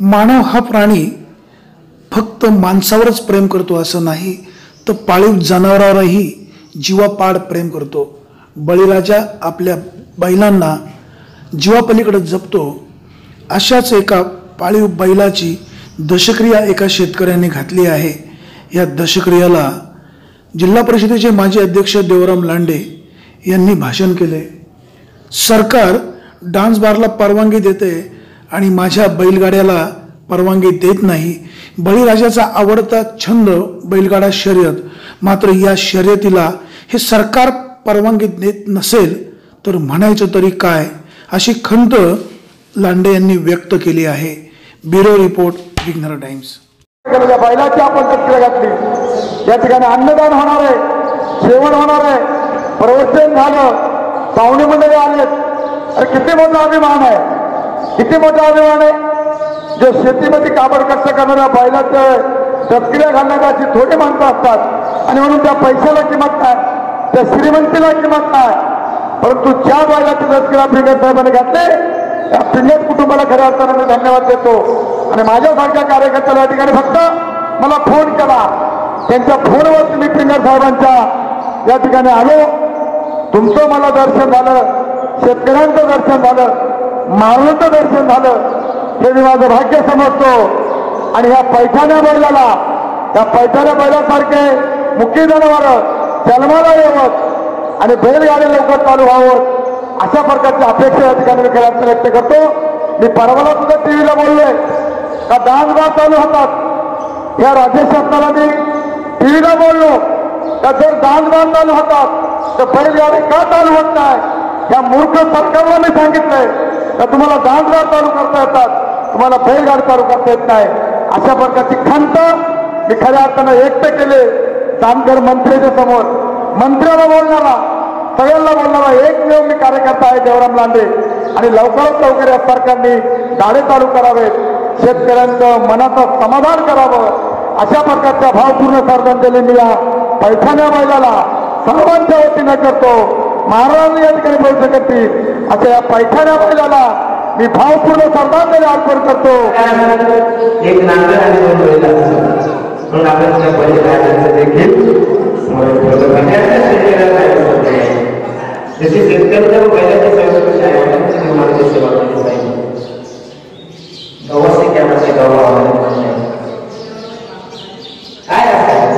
मानव हा प्राणी फक्त माणसावरच प्रेम करतो असं नाही, तर पाळीव जनावरांवरही जीवापाड प्रेम करतो। बळीराजा आपल्या बैलांना जीवापलीकडे जपतो। अशाच एका पाळीव बैलाची दशक्रिया एका शेतकऱ्याने घातली आहे। या दशक्रियाला जिल्हा परिषदेचे माजी अध्यक्ष देवराम लांडे यांनी भाषण केले। सरकार डान्स बारला परवानगी देते आणि माझ्या बैलगाड्याला परवानगी देत नाही। बळीराजाचा आवडता छंद बैलगाडा शर्यत, मात्र या शर्यतीला हे सरकार परवानगी देत नसेल तर म्हणायचं तरी काय, अशी खंत लांडे यांनी व्यक्त केली आहे। ब्युरो रिपोर्ट, विघ्नर टाइम्स। बैलाची आपण दक्षिणा घातली, या ठिकाणी अन्नदान होणार आहे, जेवण होणार आहे, प्रवचन झालं, पाहुणे मंडळी आलेत। अरे किती मोठा अभिमान आहे, किती मोठा अभिमान आहे। जे शेतीमध्ये काबड कष्ट करणाऱ्या बैलाचं दक्षिणा घालणाऱ्या अशी थोडी माणसं असतात आणि म्हणून त्या पैशाला किंमत नाही, त्या श्रीमंतीला किंमत नाही, परंतु ज्या बैलाची दक्षिणा पिंगट साहेबांनी घातले त्या पिंगट कुटुंबाला खऱ्या अर्थाने मी धन्यवाद देतो। आणि माझ्यासारख्या कार्यकर्त्याला या ठिकाणी फक्त मला फोन केला, त्यांच्या फोनवर मी पिंगट साहेबांच्या या ठिकाणी आलो, तुमचं मला दर्शन झालं, शेतकऱ्यांचं दर्शन झालं, मानवाचं दर्शन झालं, हे मी माझं भाग्य समजतो। आणि या पैठाण्या बैलाला, या पैठाण्या बैलासारखे मुख्य जनावर जन्माला यावं आणि बैलगाडी लवकर चालू व्हावं अशा प्रकारची अपेक्षा या ठिकाणी मी खऱ्या अर्थाने व्यक्त करतो। मी परवाला सुद्धा टीव्हीला बोललोय का डान्सबार चालू होतात, या राज्य शासनाला मी टीव्हीला बोललो का जर डान्सबार चालू होतात तर बैलगाडी का चालू होत नाही। या मूर्ख सरकारला मी सांगितलंय का तुम्हाला डान्सबार चालू करता येतात, तुम्हाला बैलगाडी चालू करता येत नाही। अशा प्रकारची खंत मी खऱ्या अर्थानं व्यक्त केले जानकर मंत्र्याच्या समोर। मंत्र्याला बोलणारा, सगळ्यांना बोलणारा एकमेव मी कार्यकर्ता आहे देवराम लांडे। आणि लवकरात लवकर या सरकारने गाडे चालू करावेत, शेतकऱ्यांचं मनाचं समाधान करावं अशा प्रकारच्या भावपूर्ण श्रद्धांजली मी या पैठाण्या बैलाला सर्वांच्या वतीनं करतो। महाराजांनी या ठिकाणी बैठक करतील अशा या पैठाण्या बैलाला मी भावपूर्ण श्रद्धांजली अर्पण करतो। एक नांगर आणि दोन बैल असतात म्हणून आपण त्या बैलगाड्यांचं देखील जशी शेतकऱ्याच्या बैलाची संस्कृती आहे त्यांची निर्माणाची सेवा केली पाहिजे। गव्हाचे कॅमेराचे गव्हा काय असतात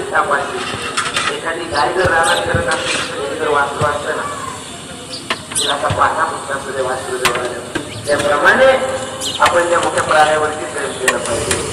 त्याप्रमाणे एखादी गाय जर रानात करत असेल जर वाचलो असतं ना तिला असा पाठा पुस्तकामध्ये वाचलं त्याप्रमाणे आपण त्या मोठ्या प्राण्यावरती प्रेम केलं पाहिजे।